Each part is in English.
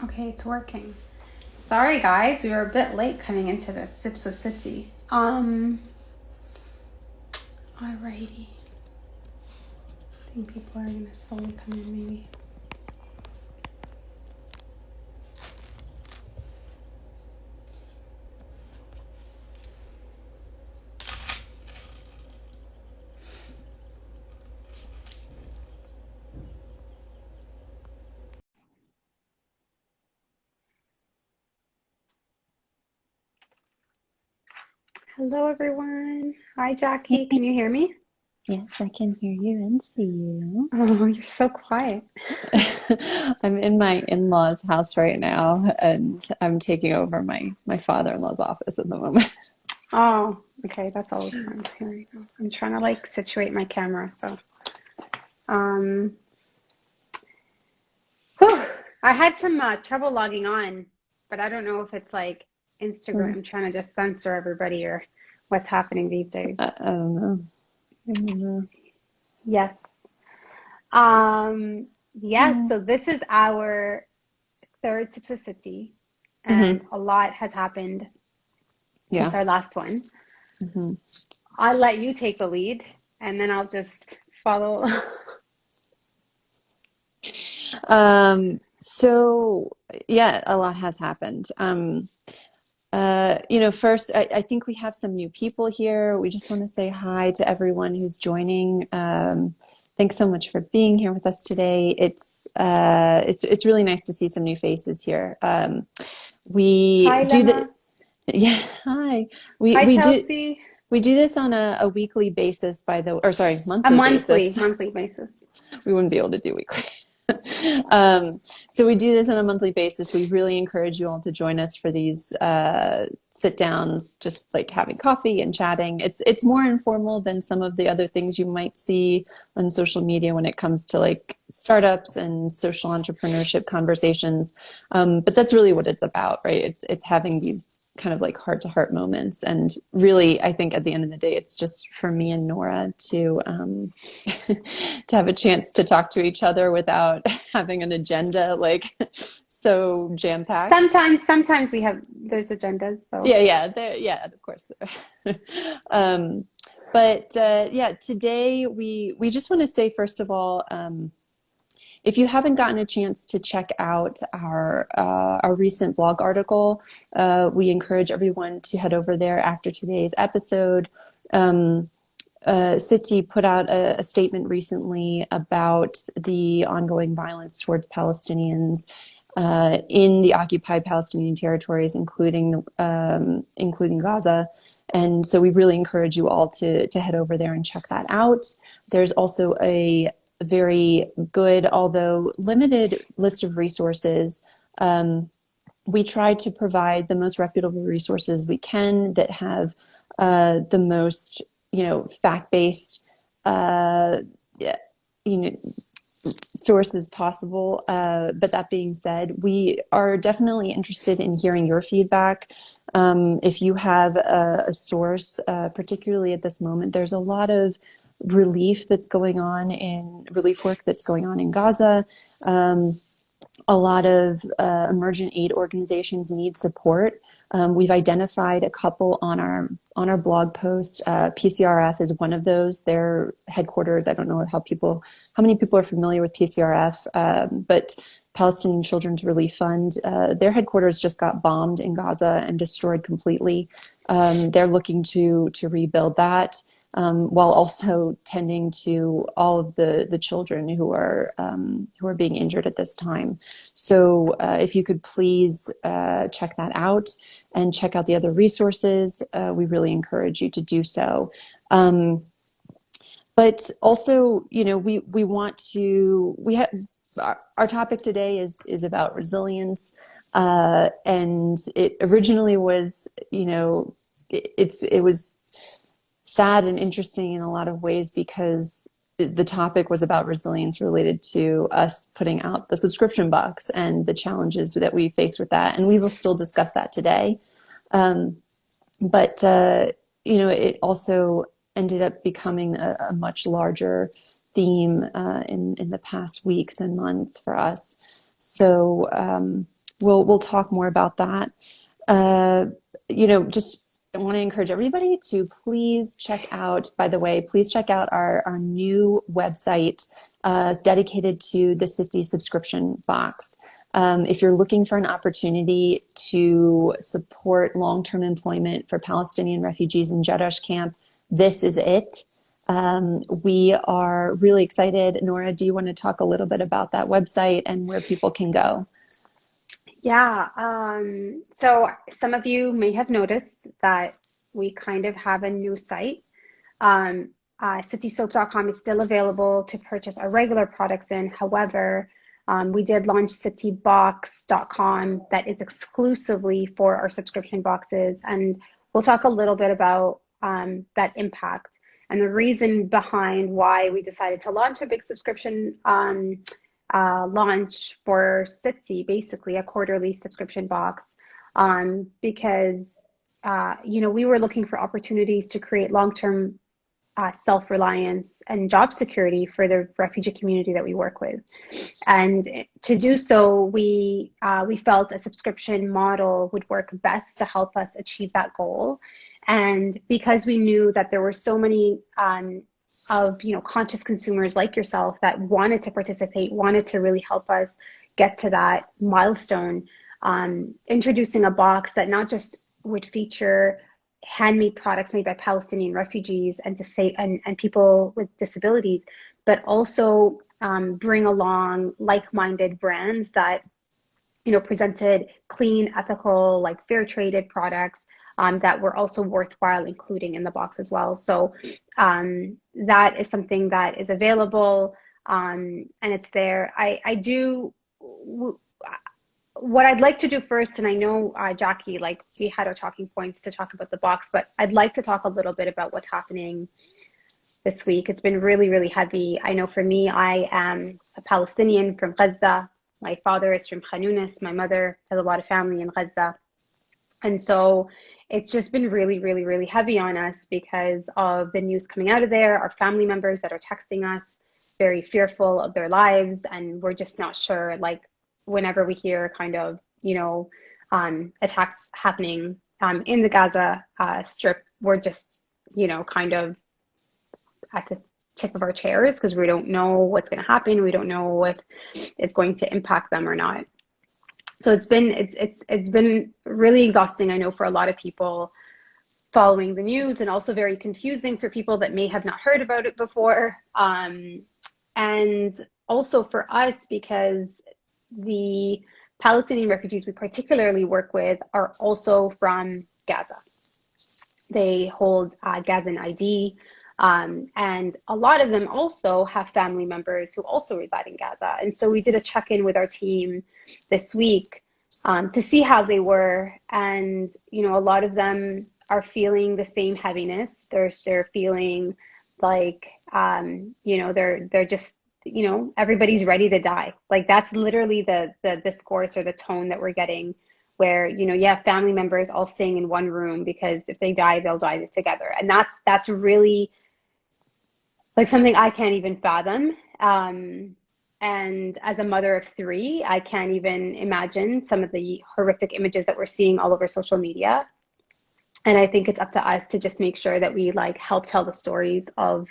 Okay, it's working. Sorry, guys, we were a bit late coming into this Sips with Sitti. Alrighty. I think people are gonna slowly come in, maybe. Hello, everyone. Hi, Jackie. Hey, Can you hear me? yes, I can hear you and see you. Oh, you're so quiet. I'm in my in-laws' house right now, and I'm taking over my father-in-law's office at the moment. Oh, okay, that's always fun. Here we go. I'm trying to like situate my camera, so um whew, I had some trouble logging on, but I don't know if it's like Instagram trying to just censor everybody or what's happening these days. I don't know. I don't know. Yes. Yes, Oh. so this is our third City, and Hmm. a lot has happened since Yeah. our last one. Hmm. I'll let you take the lead, and then I'll just follow. So yeah, a lot has happened. First, I think we have some new people here. We just want to say hi to everyone who's joining. Thanks so much for being here with us today. It's really nice to see some new faces here. We Hi, do the Lemma. Yeah, hi. We Hi, we do Chelsea. we do this on a weekly basis, or sorry, A monthly monthly, basis. monthly basis. We wouldn't be able to do weekly. Um, so we do this on a monthly basis. We really encourage you all to join us for these sit downs, just like having coffee and chatting. It's more informal than some of the other things you might see on social media when it comes to like startups and social entrepreneurship conversations. But that's really what it's about, right? It's having these kind of like heart to heart moments. And really, I think at the end of the day, it's just for me and Noora to to have a chance to talk to each other without having an agenda like so jam packed. Sometimes we have those agendas, so Yeah, of course. um, but yeah, today we just want to say first of all, if you haven't gotten a chance to check out our recent blog article, we encourage everyone to head over there after today's episode. Um, Sitti put out a statement recently about the ongoing violence towards Palestinians in the occupied Palestinian territories, including Gaza. And so we really encourage you all to head over there and check that out. There's also a very good, although limited, list of resources. We try to provide the most reputable resources we can that have the most, fact-based, uh, you know, sources possible. But that being said, we are definitely interested in hearing your feedback. If you have a source, particularly at this moment, there's a lot of relief work that's going on in Gaza. A lot of emergent aid organizations need support. We've identified a couple on our blog post. PCRF is one of those. Their headquarters. I don't know how many people are familiar with PCRF, but Palestinian Children's Relief Fund. Their headquarters just got bombed in Gaza and destroyed completely. They're looking to rebuild that while also tending to all of the children who are being injured at this time. So if you could please check that out and check out the other resources, we really encourage you to do so. But also, we want to we have our topic today is about resilience, and it originally was, it was sad and interesting in a lot of ways because the topic was about resilience related to us putting out the subscription box and the challenges that we face with that. And we will still discuss that today. Um, but it also ended up becoming a much larger theme in the past weeks and months for us. So we'll talk more about that. Just I want to encourage everybody to please check out, by the way, please check out our new website dedicated to the Sitti subscription box. If you're looking for an opportunity to support long-term employment for Palestinian refugees in Jerash camp, this is it. We are really excited. Noora, do you want to talk a little bit about that website and where people can go? Yeah, so some of you may have noticed that we kind of have a new site. Um, CittySoap.com is still available to purchase our regular products in. However, we did launch CityBox.com that is exclusively for our subscription boxes, and we'll talk a little bit about that impact and the reason behind why we decided to launch a big subscription launch for Sitti, basically a quarterly subscription box, because we were looking for opportunities to create long-term self-reliance and job security for the refugee community that we work with. And to do so, we felt a subscription model would work best to help us achieve that goal. And because we knew that there were so many conscious consumers like yourself that wanted to participate, wanted to really help us get to that milestone, introducing a box that not just would feature handmade products made by Palestinian refugees and and people with disabilities, but also bring along like-minded brands that presented clean, ethical, like fair traded products that were also worthwhile including in the box as well. So that is something that is available, and it's there. What I'd like to do first, and I know, Jackie, like we had our talking points to talk about the box, but I'd like to talk a little bit about what's happening this week. It's been really, really heavy. I know for me, I am a Palestinian from Gaza. My father is from Khan Younis. My mother has a lot of family in Gaza. And so it's just been really, really, really heavy on us because of the news coming out of there, our family members that are texting us, very fearful of their lives. And we're just not sure, like, whenever we hear kind of, attacks happening in the Gaza Strip, we're just, kind of at the tip of our chairs because we don't know what's going to happen. We don't know if it's going to impact them or not. So it's been really exhausting, I know, for a lot of people following the news, and also very confusing for people that may have not heard about it before. And also for us, because the Palestinian refugees we particularly work with are also from Gaza. They hold Gazan ID, and a lot of them also have family members who also reside in Gaza. And so we did a check-in with our team this week to see how they were. And, a lot of them are feeling the same heaviness. They're feeling like, they're just, everybody's ready to die. Like that's literally the discourse or the tone that we're getting, where, you have family members all staying in one room because if they die, they'll die together. And that's really like something I can't even fathom. And as a mother of three, I can't even imagine some of the horrific images that we're seeing all over social media. And I think it's up to us to just make sure that we help tell the stories of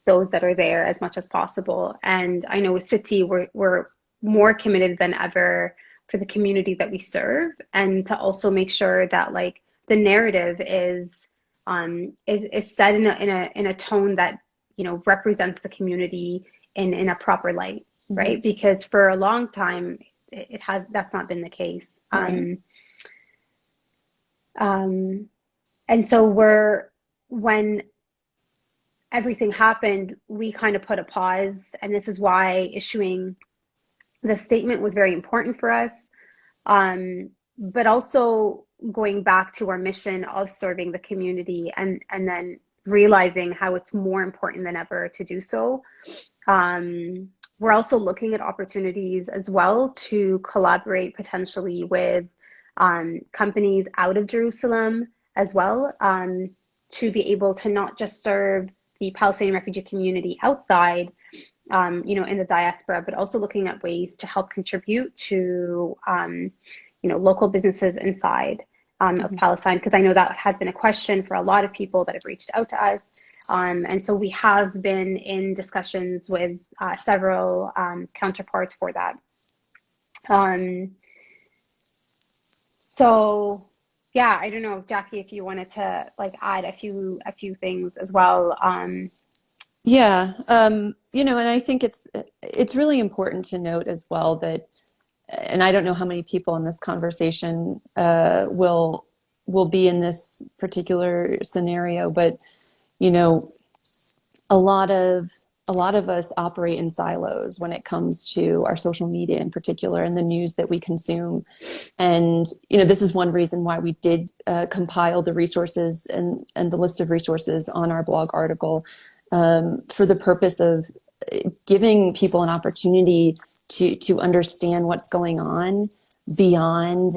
those that are there as much as possible. And I know with Sitti, we're more committed than ever for the community that we serve, and to also make sure that the narrative is said in a tone that represents the community in a proper light, right? Because for a long time that's not been the case. Right. And so when everything happened, we kind of put a pause, and this is why issuing the statement was very important for us. But also going back to our mission of serving the community, and then realizing how it's more important than ever to do so. We're also looking at opportunities as well to collaborate potentially with companies out of Jerusalem as well, to be able to not just serve the Palestinian refugee community outside, in the diaspora, but also looking at ways to help contribute to, local businesses inside of Mhm. Palestine, because I know that has been a question for a lot of people that have reached out to us. And so we have been in discussions with several counterparts for that. Um, so yeah, I don't know, Jackie, if you wanted to like add a few things as well. Yeah, and I think it's really important to note as well that, and I don't know how many people in this conversation will be in this particular scenario, but you know, a lot of a lot of us operate in silos when it comes to our social media in particular and the news that we consume. And this is one reason why we did compile the resources and the list of resources on our blog article, for the purpose of giving people an opportunity to understand what's going on beyond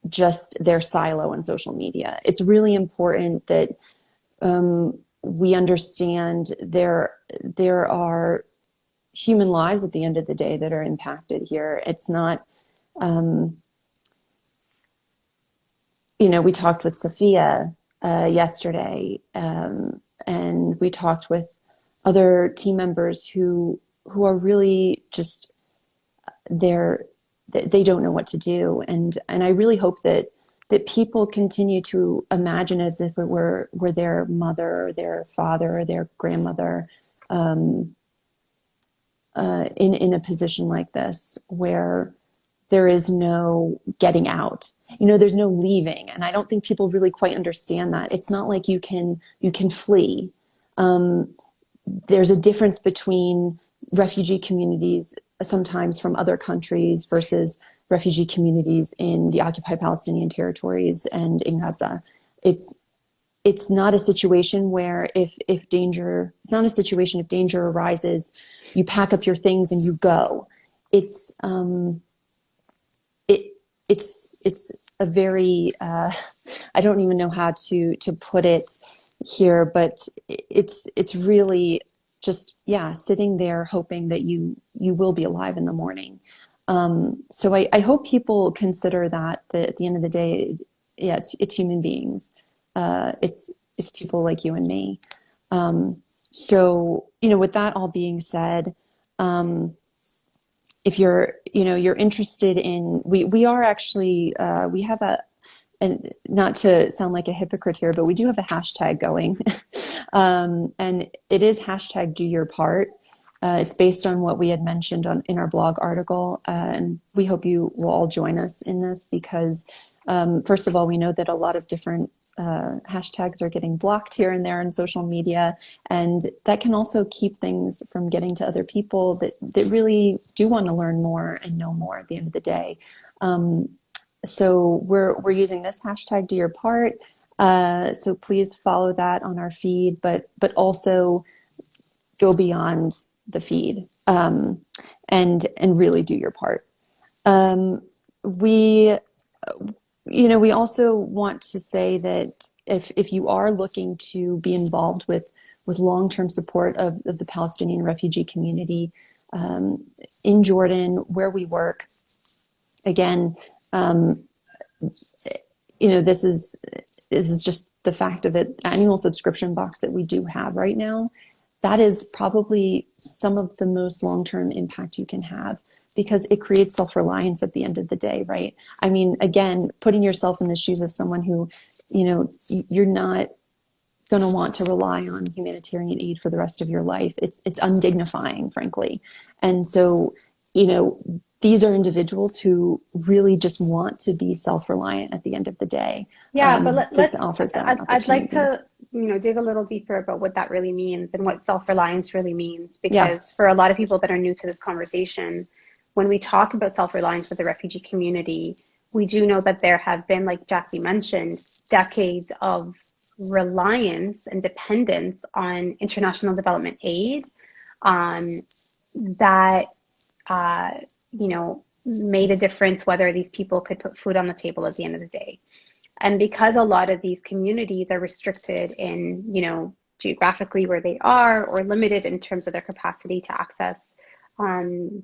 just their silo in social media. It's really important that we understand there are human lives at the end of the day that are impacted here. It's not, we talked with Sophia yesterday, and we talked with other team members who are really just they're they don't know what to do, and I really hope that people continue to imagine as if it were their mother or their father or their grandmother, in a position like this where there is no getting out. There's no leaving, and I don't think people really quite understand that. It's not like you can flee. There's a difference between refugee communities sometimes from other countries versus refugee communities in the occupied Palestinian territories and in Gaza. It's it's not a situation where if danger it's not a situation if danger arises, you pack up your things and you go. It's it it's a very I don't even know how to put it here, but it's really just, yeah, sitting there hoping that you will be alive in the morning. So I hope people consider that at the end of the day, yeah, it's human beings. It's people like you and me. So, with that all being said, if you're interested in, we are actually, we have and not to sound like a hypocrite here, but we do have a hashtag going. And it is hashtag do your part. It's based on what we had mentioned in our blog article. And we hope you will all join us in this because, first of all, we know that a lot of different hashtags are getting blocked here and there in social media. And that can also keep things from getting to other people that really do want to learn more and know more at the end of the day. So we're using this hashtag do your part. So please follow that on our feed, but also go beyond the feed, and really do your part. We we also want to say that if you are looking to be involved with long-term support of the Palestinian refugee community in Jordan, where we work, again, this is just the fact of it. Annual subscription box that we do have right now, that is probably some of the most long-term impact you can have because it creates self-reliance at the end of the day, right? I mean, again, putting yourself in the shoes of someone who, you're not going to want to rely on humanitarian aid for the rest of your life. It's undignifying, frankly. And so, these are individuals who really just want to be self-reliant at the end of the day. Yeah, but This let's, offers that I'd like opportunity. to, dig a little deeper about what that really means and what self-reliance really means. Yeah. Because for a lot of people that are new to this conversation, when we talk about self-reliance with the refugee community, we do know that there have been, like Jackie mentioned, decades of reliance and dependence on international development aid, that, uh, made a difference whether these people could put food on the table at the end of the day. And because a lot of these communities are restricted in, geographically where they are, or limited in terms of their capacity to access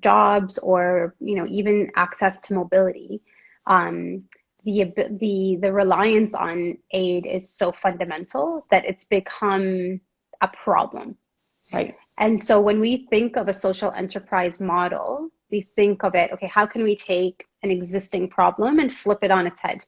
jobs, or even access to mobility. Um, the reliance on aid is so fundamental that it's become a problem. Right. And so when we think of a social enterprise model, we think of it, okay, how can we take an existing problem and flip it on its head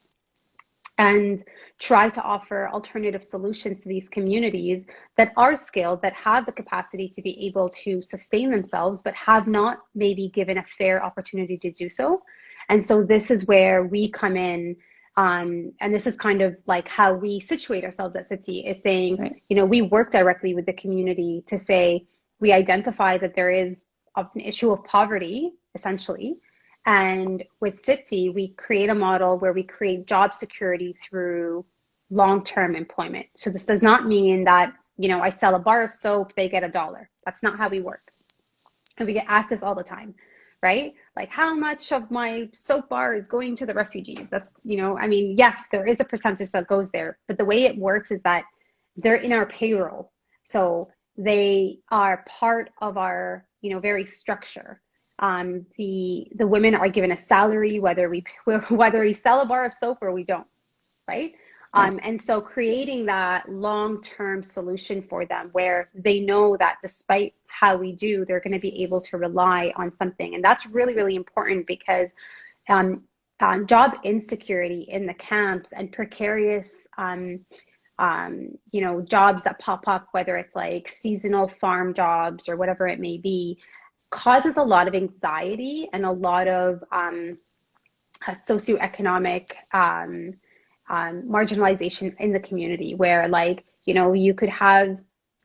and try to offer alternative solutions to these communities that are skilled, that have the capacity to be able to sustain themselves, but have not maybe given a fair opportunity to do so. And so this is where we come in. And this is kind of like how we situate ourselves at Sitti, is saying, Right. we work directly with the community to say, we identify that there is an issue of poverty, essentially. And with Sitti, we create a model where we create job security through long-term employment. So this does not mean that, I sell a bar of soap, they get $1. That's not how we work. And we get asked this all the time, right? Like, how much of my soap bar is going to the refugees? That's, yes, there is a percentage that goes there, but the way it works is that they're in our payroll. So they are part of our, very structure. The women are given a salary, whether we sell a bar of soap or we don't, right? And so creating that long-term solution for them where they know that despite how we do, they're going to be able to rely on something. And that's really, really important, because job insecurity in the camps and precarious jobs that pop up, whether it's like seasonal farm jobs or whatever it may be, causes a lot of anxiety and a lot of socioeconomic marginalization in the community, where you could have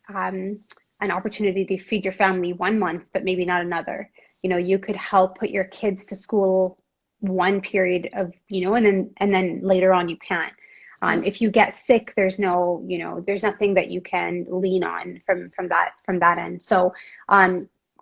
an opportunity to feed your family 1 month, but maybe not another. You could help put your kids to school one period of, and then later on you can't. If you get sick, there's nothing that you can lean on from that end. So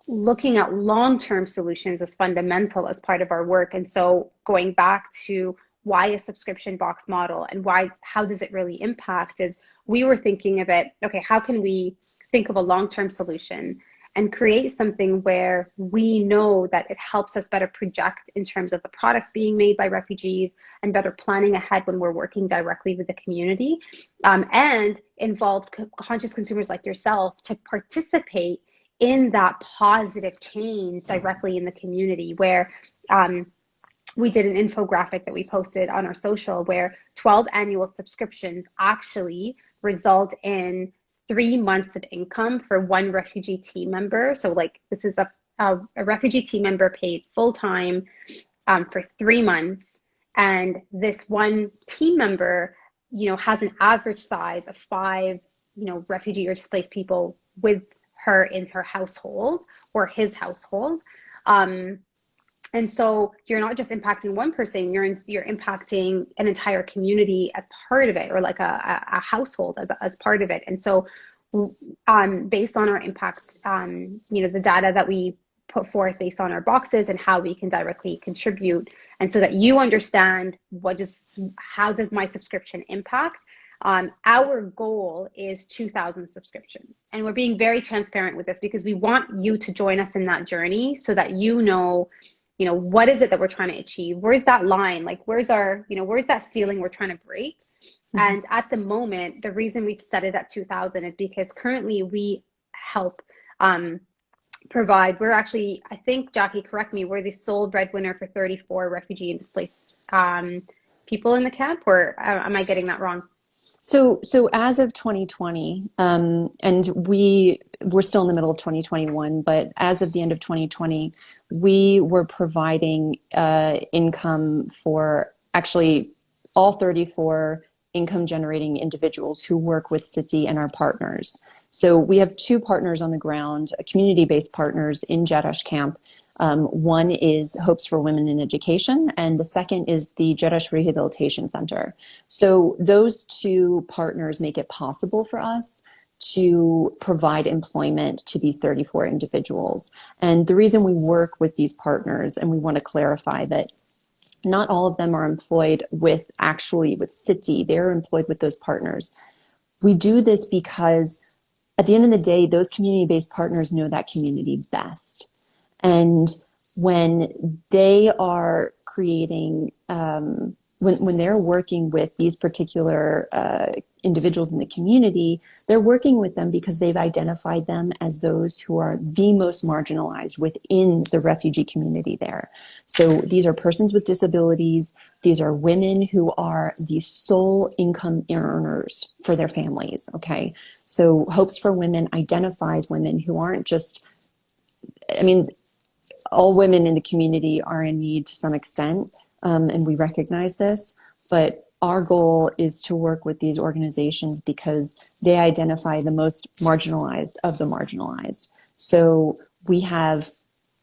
looking at long-term solutions is fundamental as part of our work. And so going back to why a subscription box model and how does it really impact, is we were thinking of it, okay, how can we think of a long-term solution and create something where we know that it helps us better project in terms of the products being made by refugees and better planning ahead when we're working directly with the community, and involves conscious consumers like yourself to participate in that positive change directly in the community, where we did an infographic that we posted on our social where 12 annual subscriptions actually result in 3 months of income for one refugee team member. So this is a refugee team member paid full-time for 3 months. And this one team member, has an average size of 5, refugee or displaced people with her in her household or his household. And so you're not just impacting one person, you're impacting an entire community as part of it, or like a household as part of it. And so based on our impact, the data that we put forth based on our boxes and how we can directly contribute, and so that you understand how does my subscription impact. Our goal is 2,000 subscriptions, and we're being very transparent with this because we want you to join us in that journey so that what is it that we're trying to achieve? Where's that line? Where's that ceiling we're trying to break? Mm-hmm. And at the moment, the reason we've set it at 2,000 is because currently we help provide, we're actually, I think, Jackie, correct me, we're the sole breadwinner for 34 refugee and displaced people in the camp, or am I getting that wrong? So as of 2020, and we're still in the middle of 2021, but as of the end of 2020, we were providing income for actually all 34 income generating individuals who work with Sitti and our partners. So we have 2 partners on the ground, community-based partners in Jerash camp. One is Hopes for Women in Education, and the second is the Jerash Rehabilitation Center. So those 2 partners make it possible for us to provide employment to these 34 individuals. And the reason we work with these partners, and we want to clarify that not all of them are employed with Sitti, they're employed with those partners. We do this because at the end of the day, those community-based partners know that community best. And when they are creating, when they're working with these particular individuals in the community, they're working with them because they've identified them as those who are the most marginalized within the refugee community there. So these are persons with disabilities. These are women who are the sole income earners for their families. Okay. So Hopes for Women identifies women who aren't just, I mean, all women in the community are in need to some extent, and we recognize this. But our goal is to work with these organizations because they identify the most marginalized of the marginalized. So we have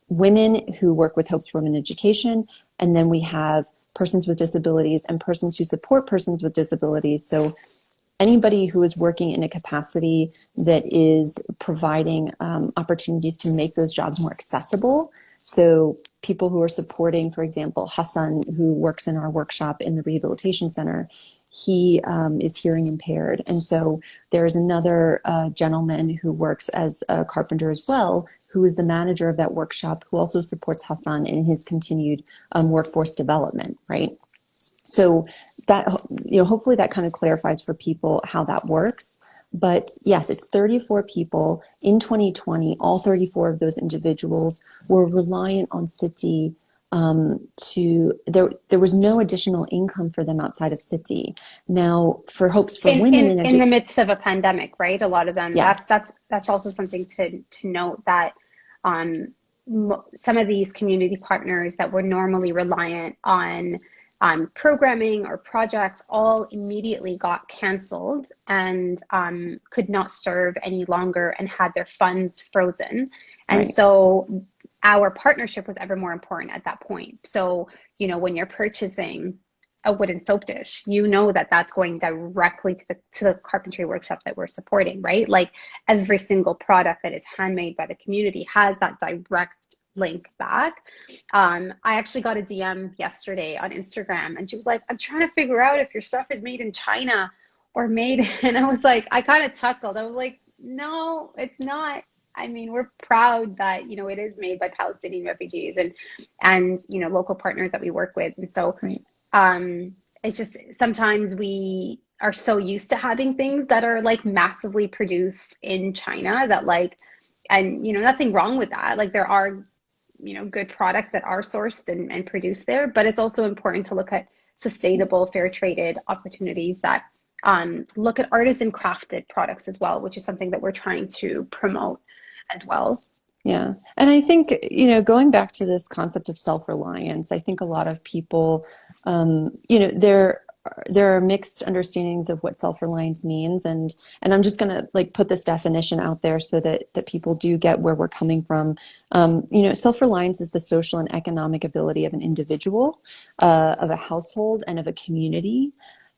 women who work with Hopes for Women Education, and then we have persons with disabilities and persons who support persons with disabilities. So anybody who is working in a capacity that is providing opportunities to make those jobs more accessible. So people who are supporting, for example, Hassan, who works in our workshop in the rehabilitation center, he is hearing impaired. And so there's another gentleman who works as a carpenter as well, who is the manager of that workshop, who also supports Hassan in his continued workforce development, right? So that, hopefully that kind of clarifies for people how that works. But yes, it's 34 people in 2020. All 34 of those individuals were reliant on Sitti there was no additional income for them outside of Sitti. Now, for Hopes for Women in In the education, midst of a pandemic, right? A lot of them. yes, That's also something to note that um, some of these community partners that were normally reliant on programming or projects all immediately got canceled and could not serve any longer and had their funds frozen. And right, so our partnership was ever more important at that point. So, when you're purchasing a wooden soap dish, that that's going directly to the carpentry workshop that we're supporting, right? Like every single product that is handmade by the community has that direct link back. I actually got a DM yesterday on Instagram and she was like, I'm trying to figure out if your stuff is made in China or made, and I was like, I kind of chuckled. I was like, no, it's not. I mean, we're proud that, it is made by Palestinian refugees and, local partners that we work with. And so, right. it's just sometimes we are so used to having things that are like massively produced in China that like, and, nothing wrong with that. Like there are, good products that are sourced and produced there, but it's also important to look at sustainable, fair traded opportunities that look at artisan crafted products as well, which is something that we're trying to promote as well. Yeah. And I think, going back to this concept of self-reliance, I think a lot of people, there are mixed understandings of what self-reliance means. And I'm just going to like put this definition out there so that people do get where we're coming from. Self-reliance is the social and economic ability of an individual, of a household, and of a community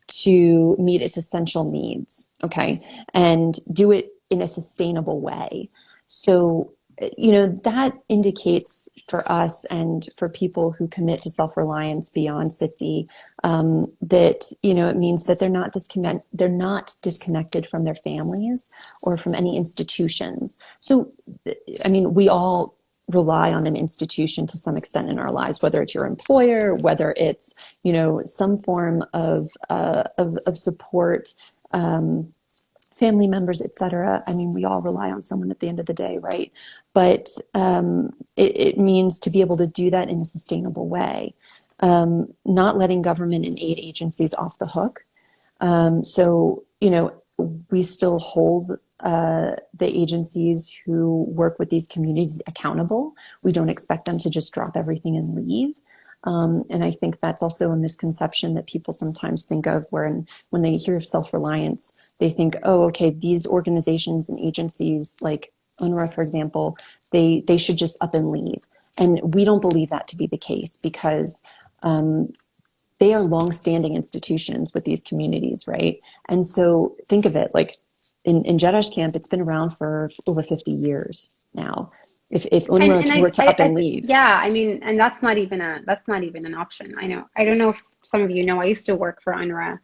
to meet its essential needs. Okay. And do it in a sustainable way. So, that indicates for us and for people who commit to self-reliance beyond Sitti, that, it means that they're not disconnected from their families or from any institutions. So, I mean, we all rely on an institution to some extent in our lives, whether it's your employer, whether it's, some form of support, family members, et cetera. I mean, we all rely on someone at the end of the day, right? But it means to be able to do that in a sustainable way, not letting government and aid agencies off the hook. So, we still hold the agencies who work with these communities accountable. We don't expect them to just drop everything and leave. And I think that's also a misconception that people sometimes think of when they hear of self-reliance, they think, oh, okay, these organizations and agencies like UNRWA, for example, they should just up and leave. And we don't believe that to be the case because they are longstanding institutions with these communities, right? And so think of it like in Jedash camp, it's been around for over 50 years now. If UNRWA were to up and leave. Yeah, I mean, and that's not even an option. I don't know if some of you know, I used to work for UNRWA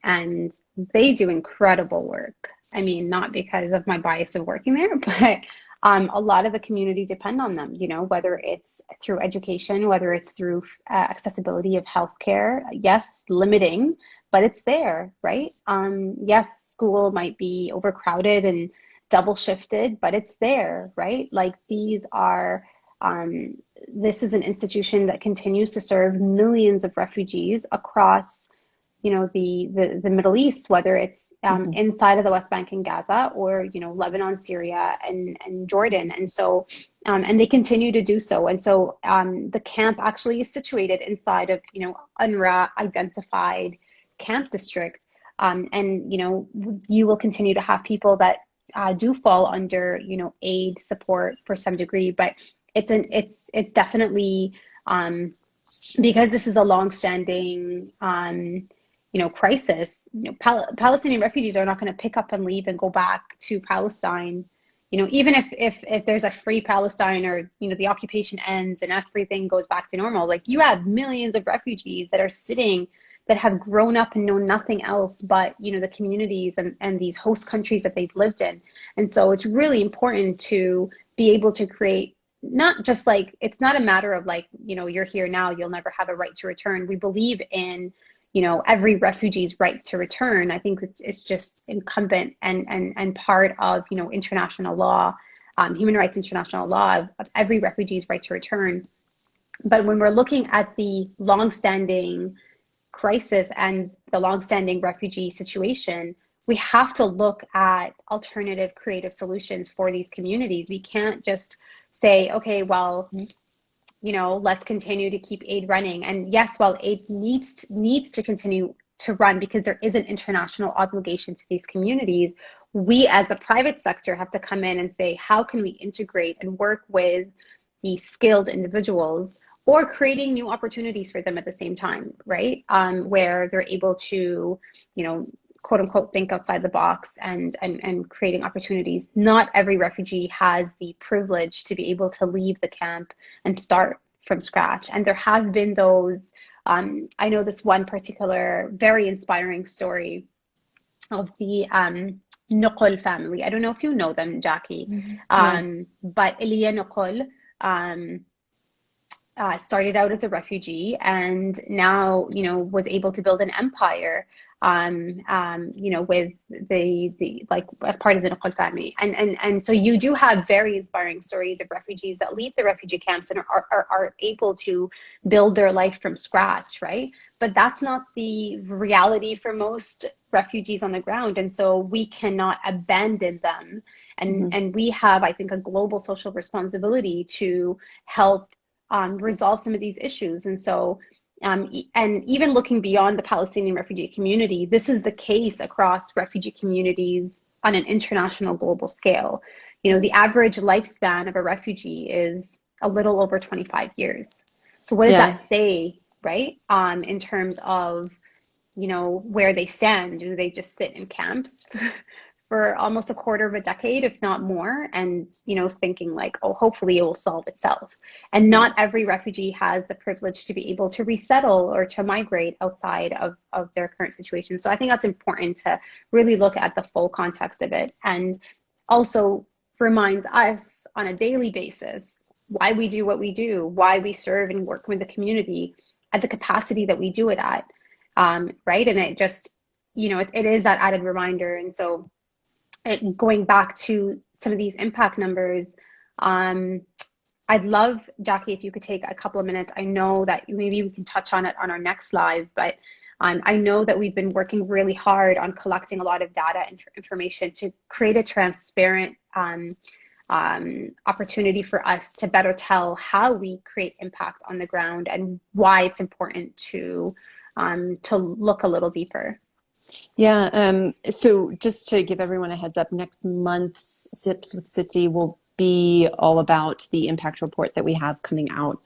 and they do incredible work. I mean, not because of my bias of working there, but a lot of the community depend on them, you know, whether it's through education, whether it's through accessibility of healthcare. Yes, limiting, but it's there, right? Yes, school might be overcrowded and double shifted, but it's there, right? Like these are, um, this is an institution that continues to serve millions of refugees across, you know, the Middle East, whether it's Hmm. inside of the West Bank and Gaza, or you know, Lebanon, Syria, and Jordan. And so and they continue to do so. And so the camp actually is situated inside of, you know, UNRWA identified camp district. And you know, you will continue to have people that do fall under, you know, aid support for some degree, but it's definitely because this is a long-standing you know, crisis. You know, Palestinian refugees are not going to pick up and leave and go back to Palestine. You know, even if there's a free Palestine, or you know, the occupation ends and everything goes back to normal, like you have millions of refugees that are sitting, that have grown up and know nothing else but, you know, the communities and these host countries that they've lived in. And so it's really important to be able to create, not just like, it's not a matter of like, you know, you're here now, you'll never have a right to return. We believe in, you know, every refugee's right to return. I think it's just incumbent and part of, you know, international law, human rights international law, of every refugee's right to return. But when we're looking at the longstanding crisis and the longstanding refugee situation, we have to look at alternative creative solutions for these communities. We can't just say, okay, well, you know, let's continue to keep aid running. And yes, while aid needs to continue to run because there is an international obligation to these communities, we as the private sector have to come in and say, how can we integrate and work with these skilled individuals, or creating new opportunities for them at the same time, right? Where they're able to, you know, quote unquote, think outside the box and creating opportunities. Not every refugee has the privilege to be able to leave the camp and start from scratch. And there have been those, I know this one particular very inspiring story of the Nokol family. I don't know if you know them, Jackie, No. but Elia Nokol started out as a refugee and now, you know, was able to build an empire, you know, with the like as part of the Naqal family. And so you do have very inspiring stories of refugees that leave the refugee camps and are able to build their life from scratch, right? But that's not the reality for most refugees on the ground. And so we cannot abandon them. Hmm. And we have, I think, a global social responsibility to help resolve some of these issues. And so, and even looking beyond the Palestinian refugee community, this is the case across refugee communities on an international global scale. You know, the average lifespan of a refugee is a little over 25 years. So what does Yeah. that say, right? In terms of, you know, where they stand? Do they just sit in camps for almost a quarter of a decade, if not more, and, you know, thinking like, oh, hopefully it will solve itself? And Yeah. not every refugee has the privilege to be able to resettle or to migrate outside of their current situation. So I think that's important to really look at the full context of it, and also reminds us on a daily basis why we do what we do, why we serve and work with the community at the capacity that we do it at, right? And it just, you know, it is that added reminder. And so going back to some of these impact numbers, um, I'd love, Jackie, if you could take a couple of minutes. I know that maybe we can touch on it on our next live, but I know that we've been working really hard on collecting a lot of data and information to create a transparent opportunity for us to better tell how we create impact on the ground and why it's important to look a little deeper. Yeah. So just to give everyone a heads up, next month's Sips with Sitti will be all about the impact report that we have coming out.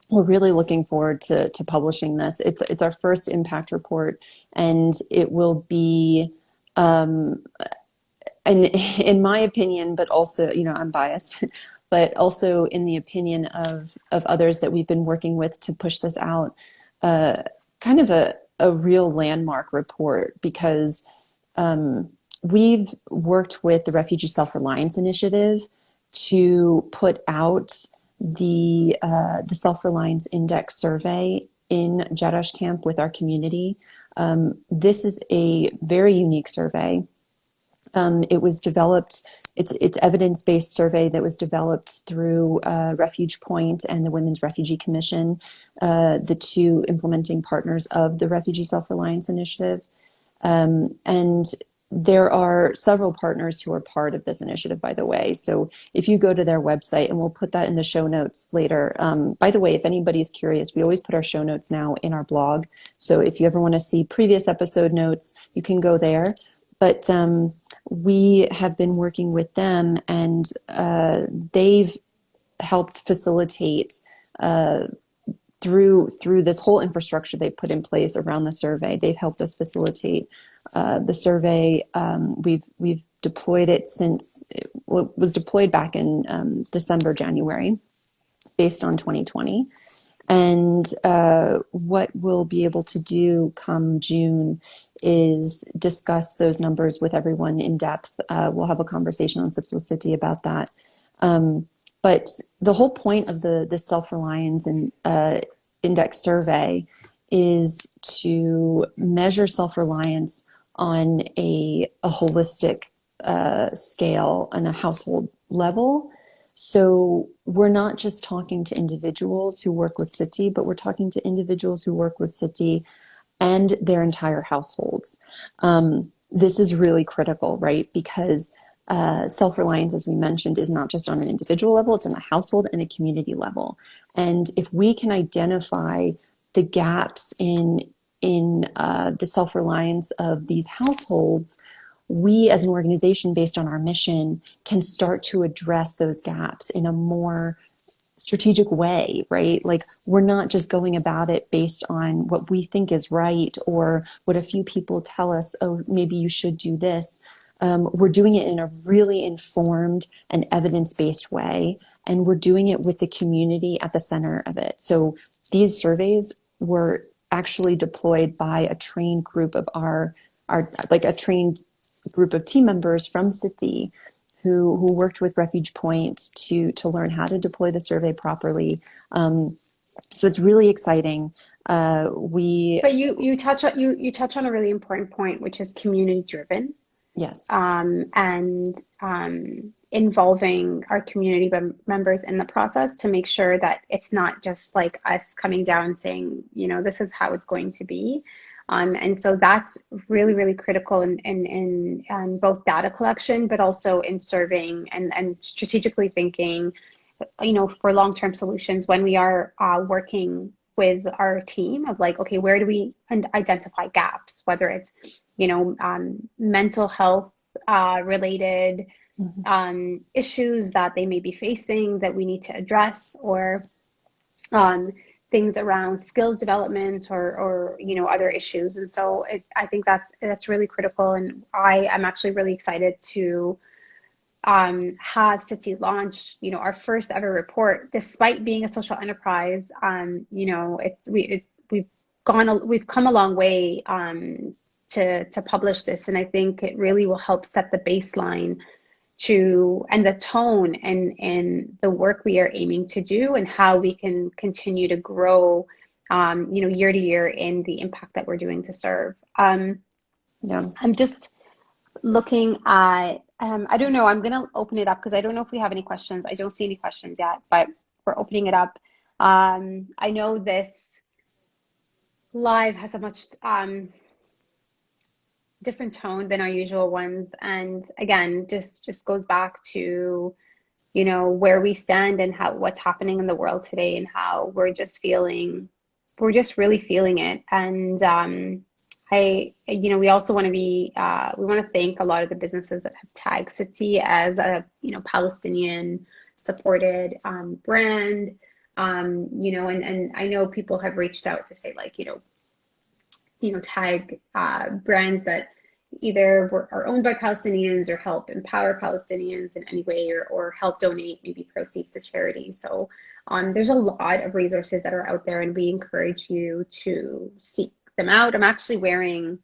We're really looking forward to publishing this. It's our first impact report, and it will be, and in my opinion, but also, you know, I'm biased, but also in the opinion of others that we've been working with to push this out, kind of a real landmark report because we've worked with the Refugee Self-Reliance Initiative to put out the Self-Reliance Index survey in Jerash camp with our community. This is a very unique survey. It was developed, it's evidence-based survey that was developed through Refuge Point and the Women's Refugee Commission, the two implementing partners of the Refugee Self-Reliance Initiative. And there are several partners who are part of this initiative, by the way. So if you go to their website, and we'll put that in the show notes later. By the way, if anybody's curious, we always put our show notes now in our blog. So if you ever want to see previous episode notes, you can go there. But we have been working with them, and they've helped facilitate through this whole infrastructure they put in place around the survey. They've helped us facilitate the survey. We've deployed it since it was deployed back in December, January, based on 2020. And what we'll be able to do come June is discuss those numbers with everyone in depth. We'll have a conversation on Sips with Sitti about that. But the whole point of the self-reliance and index survey is to measure self-reliance on a holistic scale and a household level. So we're not just talking to individuals who work with Sitti, but we're talking to individuals who work with Sitti and their entire households. This is really critical, right? Because self-reliance, as we mentioned, is not just on an individual level, it's on a household and a community level. And if we can identify the gaps in the self-reliance of these households, we as an organization, based on our mission, can start to address those gaps in a more strategic way, right? Like, we're not just going about it based on what we think is right or what a few people tell us, oh, maybe you should do this. We're doing it in a really informed and evidence-based way, and we're doing it with the community at the center of it. So these surveys were actually deployed by a trained group of our like a trained group of team members from Sitti who worked with Refuge Point to learn how to deploy the survey properly. So it's really exciting. But you touch on a really important point, which is community driven. Yes. And involving our community members in the process to make sure that it's not just like us coming down saying, you know, this is how it's going to be. And so that's really, really critical in both data collection, but also in serving and strategically thinking, you know, for long-term solutions when we are working with our team of like, okay, where do we identify gaps, whether it's, you know, mental health related issues that they may be facing that we need to address, or things around skills development or you know, other issues. And so I think that's really critical. And I am actually really excited to have Sitti launch, you know, our first ever report, despite being a social enterprise. You know, we've come a long way to publish this, and I think it really will help set the baseline and the tone and the work we are aiming to do, and how we can continue to grow, you know, year to year in the impact that we're doing to serve. Yeah. I'm just looking at, I don't know, I'm going to open it up because I don't know if we have any questions. I don't see any questions yet, but we're opening it up. I know this live has a much different tone than our usual ones. And again, just goes back to, you know, where we stand and what's happening in the world today, and how we're just really feeling it. And you know, we also want to we want to thank a lot of the businesses that have tagged Sitti as a, you know, Palestinian supported brand. You know, and I know people have reached out to say, like, you know, tag brands that either are owned by Palestinians or help empower Palestinians in any way, or help donate maybe proceeds to charity. So there's a lot of resources that are out there, and we encourage you to seek them out. I'm actually wearing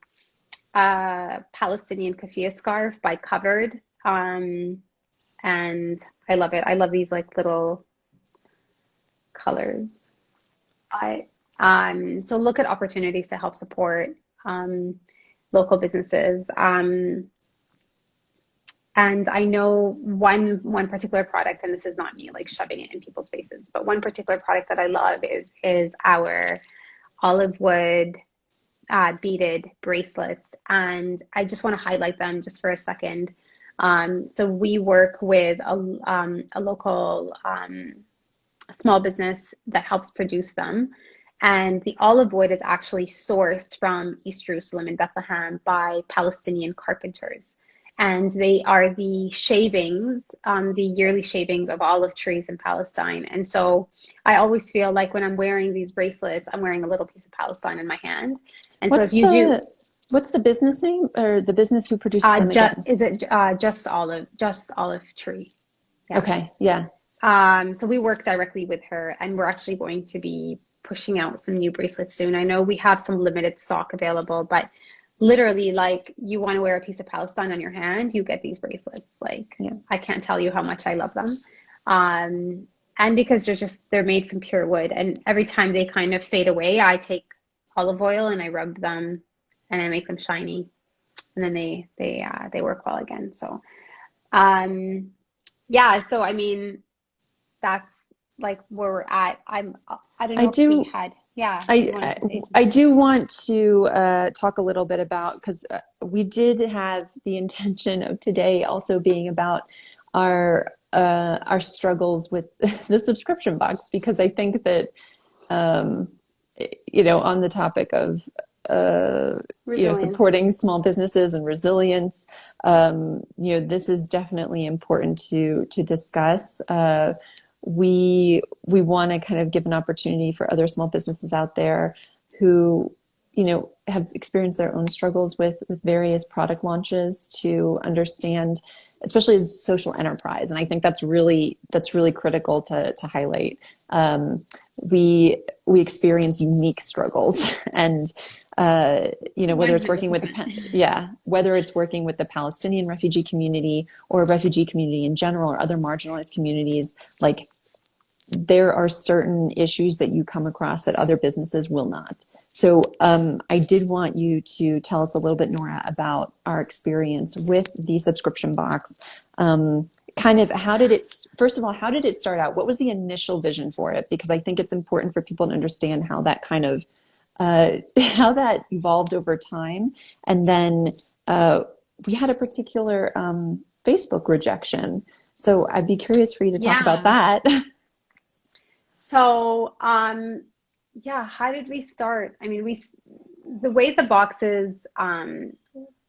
Palestinian keffiyeh scarf by Covered. And I love it. I love these like little colors. But so look at opportunities to help support um, local businesses. And I know one particular product, and this is not me like shoving it in people's faces, but one particular product that I love is our olive wood beaded bracelets, and I just want to highlight them just for a second. So we work with a local small business that helps produce them. And the olive wood is actually sourced from East Jerusalem in Bethlehem by Palestinian carpenters. And they are the shavings, the yearly shavings of olive trees in Palestine. And so I always feel like when I'm wearing these bracelets, I'm wearing a little piece of Palestine in my hand. And so if What's you do, what's the business name or the business who produces them again? is it just olive tree? Yeah. Okay, yeah. So we work directly with her, and we're actually going to be pushing out some new bracelets soon. I know we have some limited stock available, but literally, like, you want to wear a piece of Palestine on your hand, you get these bracelets. Like, Yeah. I can't tell you how much I love them. And because they're made from pure wood, and every time they kind of fade away, I take olive oil and I rub them and I make them shiny, and then they work well again. So, um, yeah. So I mean, that's like where we're at. I don't I know if we do had, yeah, you I wanted to say I something. do want to talk a little bit about because we did have the intention of today also being about our struggles with the subscription box because I think that um, on the topic of Resilience. supporting small businesses and resilience, this is definitely important to discuss. We want to kind of give an opportunity for other small businesses out there who have experienced their own struggles with various product launches to understand, especially as social enterprise. And I think that's really critical to highlight. We experience unique struggles, and whether it's working with 100%. whether it's working with the Palestinian refugee community or a refugee community in general or other marginalized communities, like there are certain issues that you come across that other businesses will not. So I did want you to tell us a little bit, Noora, about our experience with the subscription box. Kind of first of all, how did it start out? What was the initial vision for it? Because I think it's important for people to understand how that kind of, how that evolved over time. And then we had a particular Facebook rejection. So I'd be curious for you to talk about Yeah. that. So, yeah, how did we start? I mean, the way the boxes,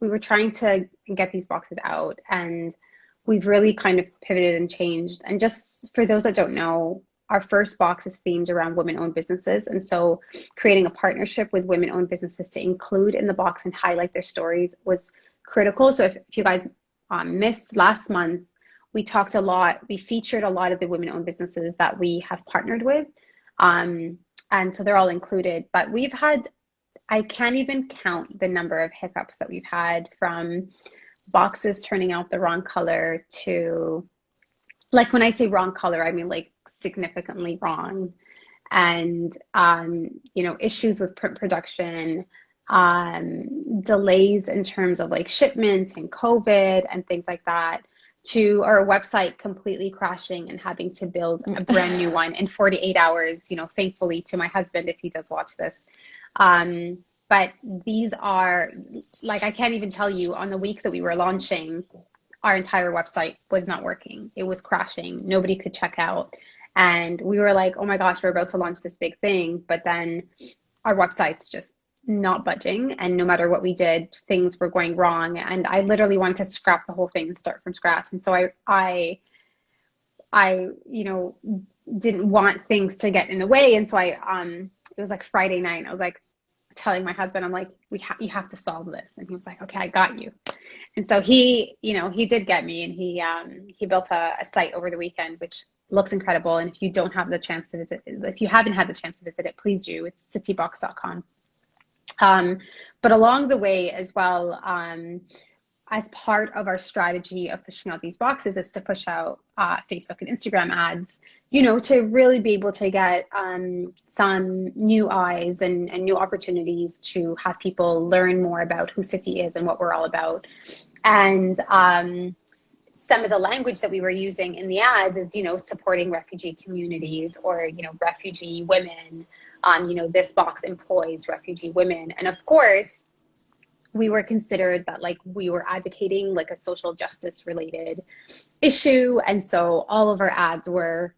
we were trying to get these boxes out, and we've really kind of pivoted and changed. And just for those that don't know, our first box is themed around women-owned businesses. And so creating a partnership with women-owned businesses to include in the box and highlight their stories was critical. So if you guys missed last month, we featured a lot of the women-owned businesses that we have partnered with. And so they're all included, but I can't even count the number of hiccups that we've had, from boxes turning out the wrong color to, like, when I say wrong color, I mean like significantly wrong. And, issues with print production, delays in terms of like shipments and COVID and things like that, to our website completely crashing and having to build a brand new one in 48 hours, thankfully to my husband, if he does watch this. But these are, like, I can't even tell you, on the week that we were launching, our entire website was not working. It was crashing. Nobody could check out. And we were like, oh my gosh, we're about to launch this big thing. But then our website's just not budging. And no matter what we did, things were going wrong. And I literally wanted to scrap the whole thing and start from scratch. And so I didn't want things to get in the way. And so it was like Friday night. I was like telling my husband, I'm like, you have to solve this. And he was like, okay, I got you. And so he did get me, and he built a site over the weekend, which looks incredible. And if you don't have the chance to visit, if you haven't had the chance to visit it, please do. It's sittibox.com. Um, but along the way as well, as part of our strategy of pushing out these boxes is to push out Facebook and Instagram ads, to really be able to get some new eyes and new opportunities to have people learn more about who Sitti is and what we're all about. And some of the language that we were using in the ads is, supporting refugee communities or, refugee women. This box employs refugee women. And of course, we were considered that like we were advocating like a social justice related issue. And so all of our ads were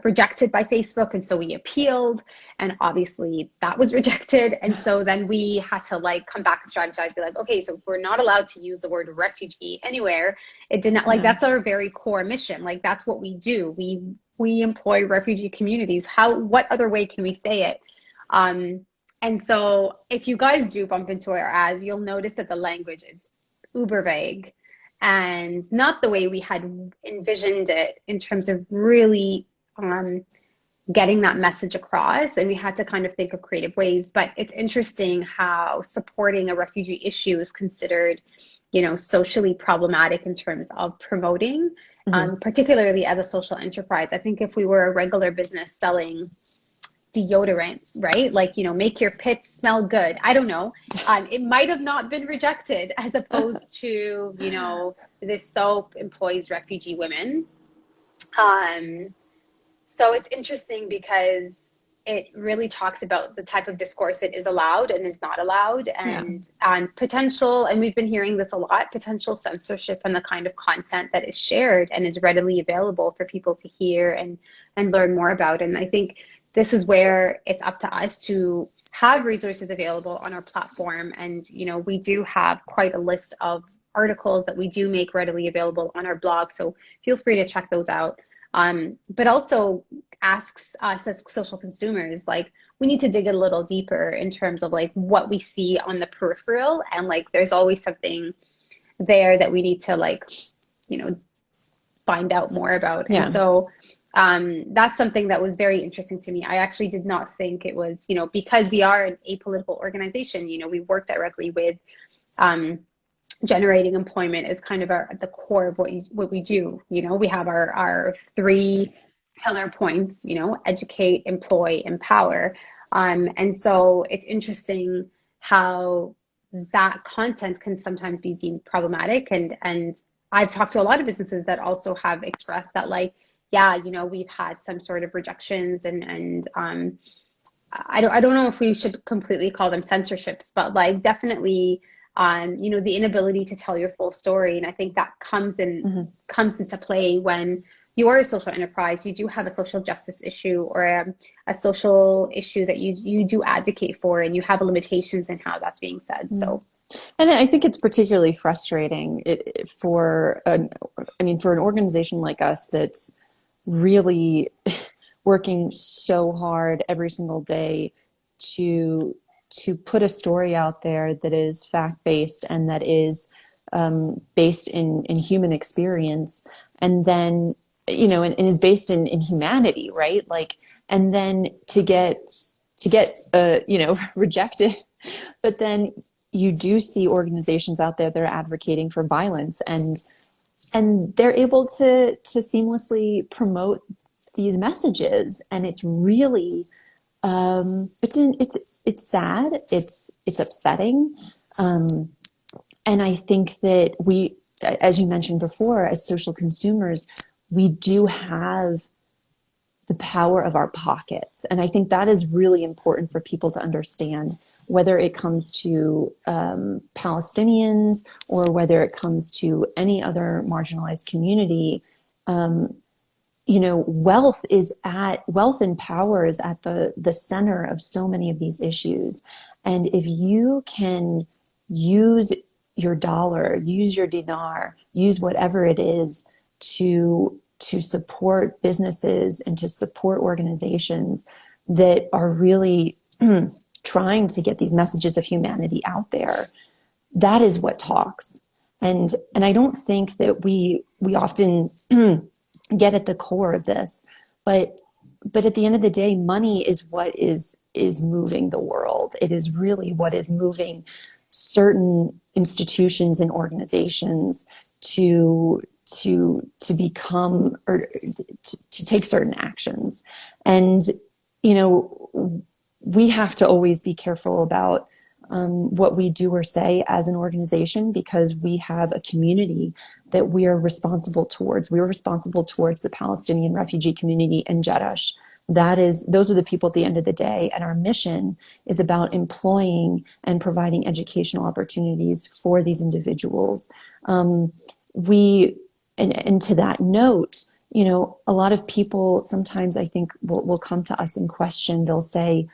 rejected by Facebook. And so we appealed, and obviously that was rejected. And so then we had to like come back and strategize, be like, okay, so we're not allowed to use the word refugee anywhere. It did not, like, that's our very core mission. Like, that's what we do. We employ refugee communities. What other way can we say it? And so if you guys do bump into our ads, you'll notice that the language is uber vague and not the way we had envisioned it in terms of really getting that message across. And we had to kind of think of creative ways. But it's interesting how supporting a refugee issue is considered, socially problematic in terms of promoting, particularly as a social enterprise. I think if we were a regular business selling deodorant, right? Like, make your pits smell good. I don't know. It might have not been rejected as opposed to, this soap employs refugee women. So it's interesting because it really talks about the type of discourse that is allowed and is not allowed, and potential, and we've been hearing this a lot, potential censorship on the kind of content that is shared and is readily available for people to hear and learn more about. And I think this is where it's up to us to have resources available on our platform. And, we do have quite a list of articles that we do make readily available on our blog. So feel free to check those out. But also asks us as social consumers, like, we need to dig a little deeper in terms of like what we see on the peripheral. And like, there's always something there that we need to like, find out more about. Yeah. And so that's something that was very interesting to me. I actually did not think it was, because we are an apolitical organization, we work directly with generating employment is kind of at the core of what we do. We have our 3 pillar points, educate, employ, empower. And so it's interesting how that content can sometimes be deemed problematic. And I've talked to a lot of businesses that also have expressed that, like, yeah, we've had some sort of rejections and I don't know if we should completely call them censorships, but like definitely the inability to tell your full story. And I think that comes into play when you are a social enterprise, you do have a social justice issue or a social issue that you do advocate for, and you have limitations in how that's being said. So. And I think it's particularly frustrating for an organization like us that's really working so hard every single day to put a story out there that is fact-based and that is based in human experience, and then and is based in humanity, right? Like, and then to get rejected, but then you do see organizations out there that are advocating for violence, and they're able to seamlessly promote these messages. And it's really it's sad, it's upsetting, and I think that we, as you mentioned before, as social consumers, we do have the power of our pockets. And I think that is really important for people to understand, whether it comes to Palestinians or whether it comes to any other marginalized community. Wealth and power is at the center of so many of these issues. And if you can use your dollar, use your dinar, use whatever it is to support businesses and to support organizations that are really trying to get these messages of humanity out there, that is what talks. And I don't think that we often get at the core of this, but but at the end of the day, money is what is moving the world. It is really what is moving certain institutions and organizations to become or to take certain actions. And you know, we have to always be careful about what we do or say as an organization, because we have a community that we are responsible towards. We are responsible towards the Palestinian refugee community in Jeddah. Those are the people at the end of the day. And our mission is about employing and providing educational opportunities for these individuals. We, and to that note, you know, a lot of people sometimes I think will come to us and question. They'll say,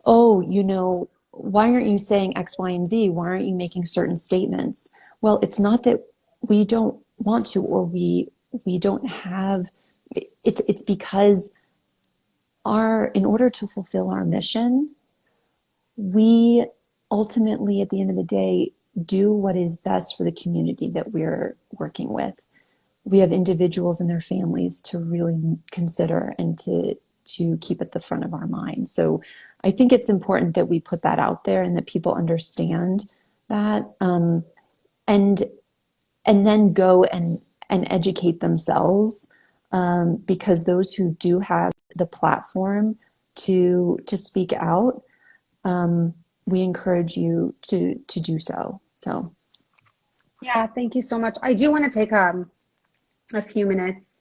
oh, you know, why aren't you saying X, Y, and Z? Why aren't you making certain statements? Well, it's not that we don't want to, or we don't have, it's because in order to fulfill our mission, we ultimately, at the end of the day, do what is best for the community that we're working with. We have individuals and their families to really consider and to keep at the front of our mind. So I think it's important that we put that out there and that people understand that, and then go and educate themselves, because those who do have the platform to speak out, we encourage you to do so. So Yeah, thank you so much. I do want to take a few minutes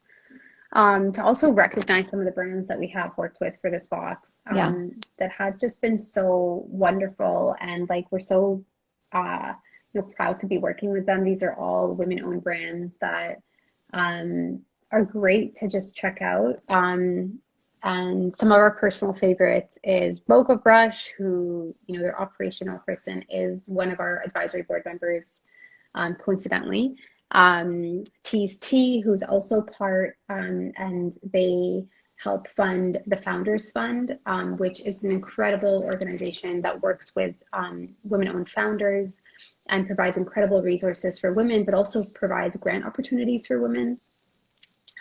to also recognize some of the brands that we have worked with for this box, yeah. that have just been so wonderful, and like we're so proud to be working with them. These are all women-owned brands that are great to just check out. And some of our personal favorites is Boca Brush, who, you know, their operational person is one of our advisory board members, coincidentally. Tease Tea, who's also part, and they help fund the Founders Fund, which is an incredible organization that works with women-owned founders and provides incredible resources for women, but also provides grant opportunities for women.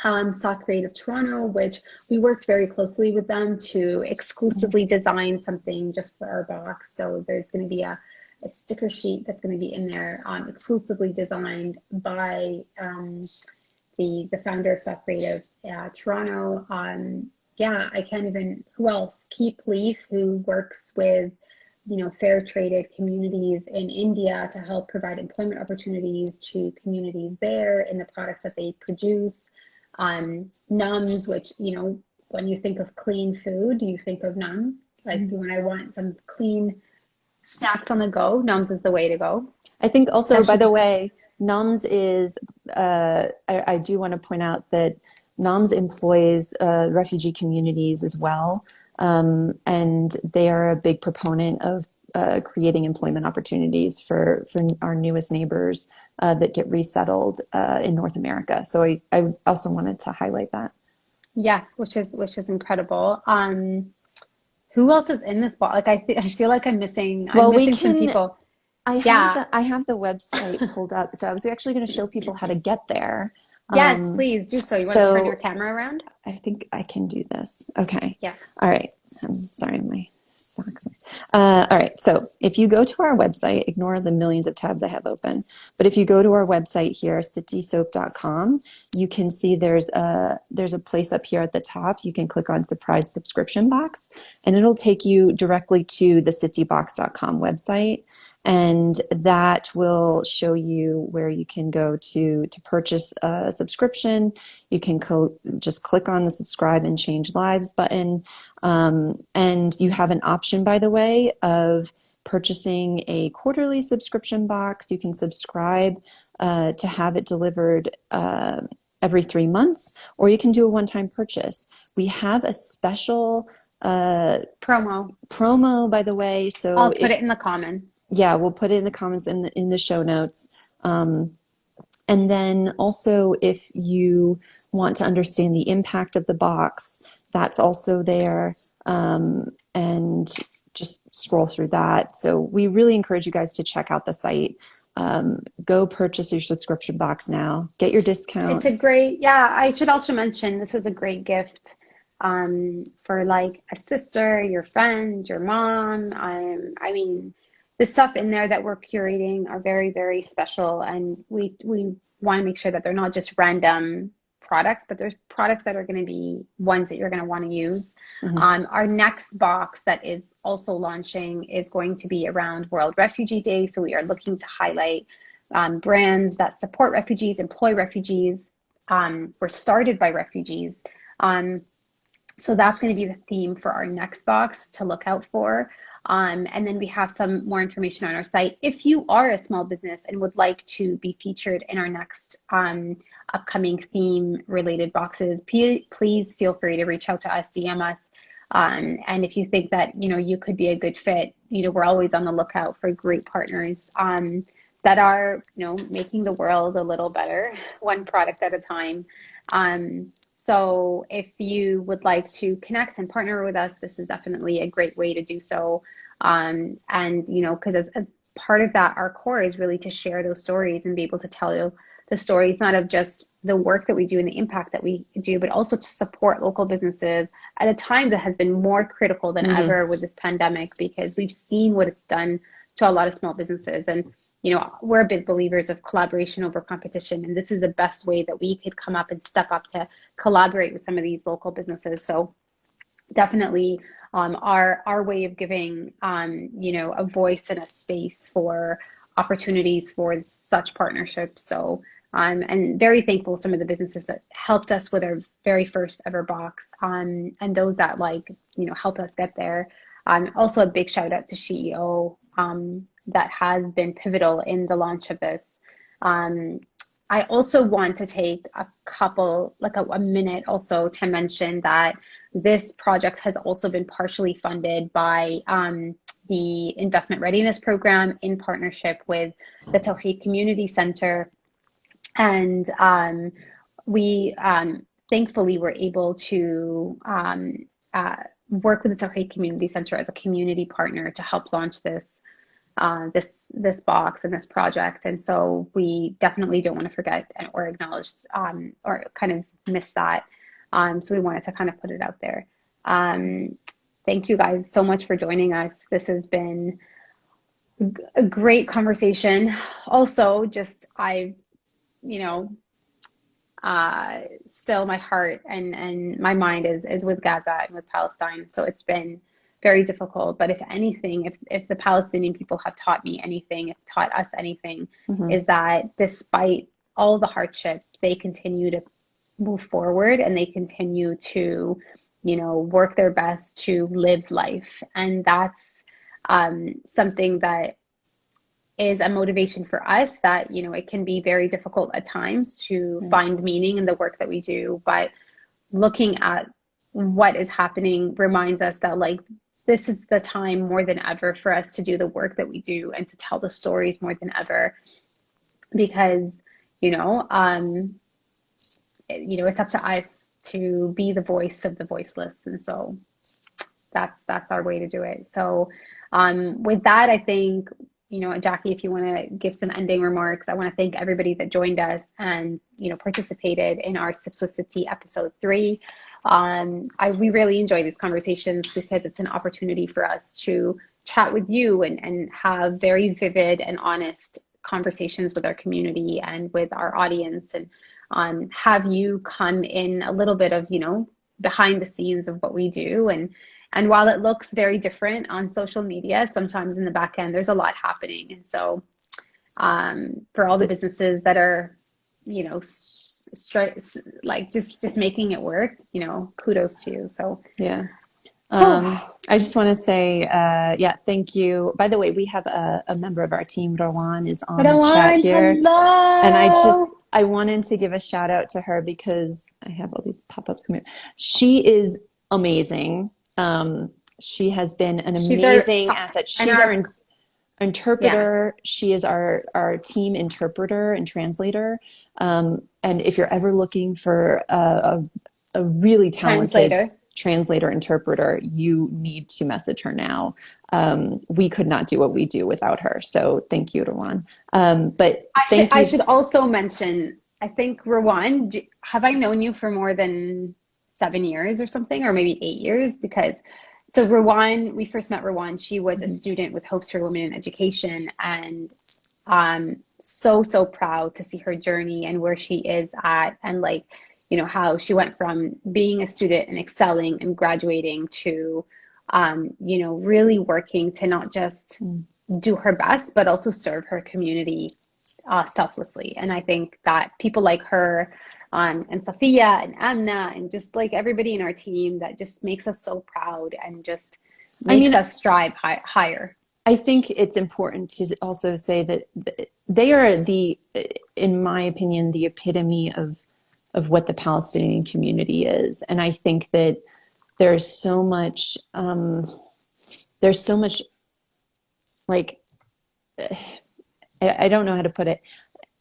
Saw Creative Toronto, which we worked very closely with them to exclusively design something just for our box. So there's going to be a sticker sheet that's going to be in there, exclusively designed by the founder of Saw Creative Toronto. Yeah, I can't even, who else? Keep Leaf, who works with, you know, fair traded communities in India to help provide employment opportunities to communities there in the products that they produce. Nums, which, you know, when you think of clean food, you think of Nums. Like when I want some clean snacks on the go, Nums is the way to go. I think also, by Especially, the way, Nums is, I do want to point out that Nums employs refugee communities as well. And they are a big proponent of creating employment opportunities for our newest neighbors that get resettled in North America. So I also wanted to highlight that. yes, which is incredible. Who else is in this box? Like I feel like I'm Well, we missing some can, people. Yeah. I have the website pulled up. So I was actually going to show people how to get there. Yes, please do so. You want to turn your So camera around? I think I can do this. Okay. Yeah. All right. I'm sorry, my socks. All right. So if you go to our website, ignore the millions of tabs I have open, but if you go to our website here, sittisoap.com, you can see there's a place up here at the top. You can click on surprise subscription box, and it'll take you directly to the sittibox.com website. And that will show you where you can go to purchase a subscription. You can just click on the subscribe and change lives button. And you have an option, by the way, of purchasing a quarterly subscription box. You can subscribe to have it delivered every 3 months, or you can do a one-time purchase. We have a special promo, by the way. So I'll put it in the comments. Yeah, we'll put it in the comments in the show notes. And then also, if you want to understand the impact of the box, that's also there. And just scroll through that. So we really encourage you guys to check out the site. Go purchase your subscription box now. Get your discount. It's a great, yeah, I should also mention this is a great gift for like a sister, your friend, your mom. I mean, the stuff in there that we're curating are very, very special, and we want to make sure that they're not just random products, but there's products that are going to be ones that you're going to want to use. Mm-hmm. Our next box that is also launching is going to be around World Refugee Day. So we are looking to highlight brands that support refugees, employ refugees, were started by refugees. So that's going to be the theme for our next box to look out for. And then we have some more information on our site. If you are a small business and would like to be featured in our next upcoming theme related boxes, please feel free to reach out to us, DM us. And if you think that, you could be a good fit, we're always on the lookout for great partners that are, making the world a little better, one product at a time. So if you would like to connect and partner with us, this is definitely a great way to do so. And, because as part of that, our core is really to share those stories and be able to tell you the stories, not of just the work that we do and the impact that we do, but also to support local businesses at a time that has been more critical than ever with this pandemic, because we've seen what it's done to a lot of small businesses. And we're big believers of collaboration over competition, and this is the best way that we could come up and step up to collaborate with some of these local businesses. So definitely our way of giving a voice and a space for opportunities for such partnerships. So and very thankful some of the businesses that helped us with our very first ever box, and those that help us get there. Also a big shout out to CEO that has been pivotal in the launch of this. I also want to take a minute also to mention that this project has also been partially funded by the Investment Readiness Program in partnership with the Tawheed Community Center. And we thankfully were able to work with the Tawheed Community Center as a community partner to help launch this box and this project. And so we definitely don't want to forget or acknowledge or kind of miss that. So we wanted to kind of put it out there. Thank you guys so much for joining us. This has been a great conversation. Also, just still my heart and my mind is with Gaza and with Palestine. So it's been very difficult. But if anything, if the Palestinian people have taught me anything, have taught us anything, is that despite all the hardship, they continue to move forward and they continue to, work their best to live life. And that's something that is a motivation for us, that, it can be very difficult at times to find meaning in the work that we do. But looking at what is happening reminds us that this is the time more than ever for us to do the work that we do and to tell the stories more than ever, because it's up to us to be the voice of the voiceless. And so that's our way to do it. So with that, I think, Jackie, if you want to give some ending remarks, I want to thank everybody that joined us and, participated in our Sips with Sitti episode 3. We really enjoy these conversations because it's an opportunity for us to chat with you and have very vivid and honest conversations with our community and with our audience, and have you come in a little bit of, behind the scenes of what we do. And while it looks very different on social media, sometimes in the back end, there's a lot happening. And so for all the businesses that are, just making it work, kudos to you. So yeah. I just want to say, thank you. By the way, we have a member of our team, Rowan, is on the chat here. Hello. And I wanted to give a shout out to her because I have all these pop-ups coming. She is amazing. She has been an amazing asset. She's our interpreter. Yeah. She is our team interpreter and translator. And if you're ever looking for a really talented translator interpreter, you need to message her now. We could not do what we do without her. So thank you, Rowan. But I should also mention, I think, Rowan, have I known you for more than 7 years or something, or maybe 8 years, because so Rowan, we first met Rowan. She was a Mm-hmm. student with Hopes for Women in Education, and so proud to see her journey and where she is at, and like, how she went from being a student and excelling and graduating to, really working to not just do her best, but also serve her community selflessly. And I think that people like her, and Sophia and Amna and just like everybody in our team, that just makes us so proud and just I makes mean, us strive higher. I think it's important to also say that they are in my opinion, the epitome of what the Palestinian community is. And I think that there's so much, like, I don't know how to put it.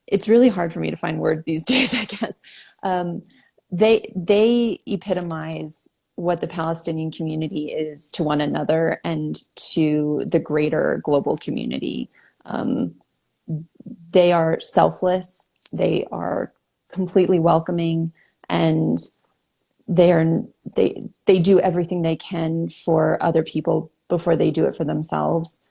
It's really hard for me to find words these days, I guess. Um, they epitomize what the Palestinian community is to one another and to the greater global community. Um, they are selfless. They are completely welcoming, and they are they do everything they can for other people before they do it for themselves.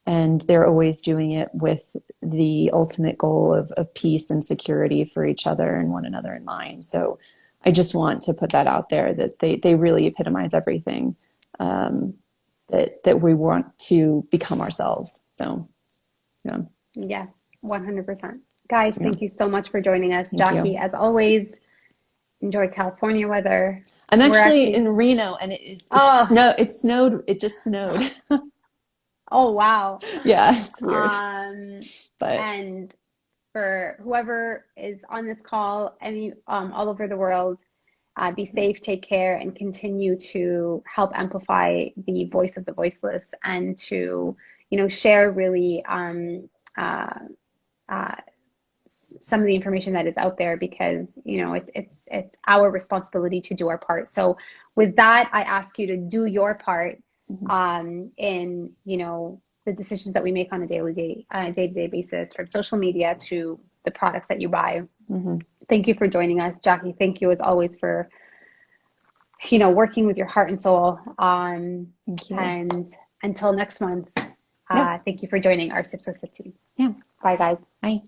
And they're always doing it with the ultimate goal of peace and security for each other and one another in mind. So I just want to put that out there, that they really epitomize everything, that we want to become ourselves. So yeah. Yes, 100%. Guys, Yeah. thank you so much for joining us. Thank Jackie, you. as always, enjoy California weather. I'm We're actually actually, in Reno, and oh, it snowed. It just snowed. oh, wow. Yeah, it's weird. Um, But and for whoever is on this call, all over the world, be safe, take care, and continue to help amplify the voice of the voiceless, and to, share really, uh, uh, some of the information that is out there, because it's our responsibility to do our part. So with that, I ask you to do your part, mhm. in the decisions that we make on a day-to-day basis, from social media to the products that you buy. Mhm. Thank you for joining us, Jackie. Thank you as always for working with your heart and soul. Thank you. And until next month, Yeah. thank you for joining our Sips with Sitti. Yeah. Bye, guys. Bye.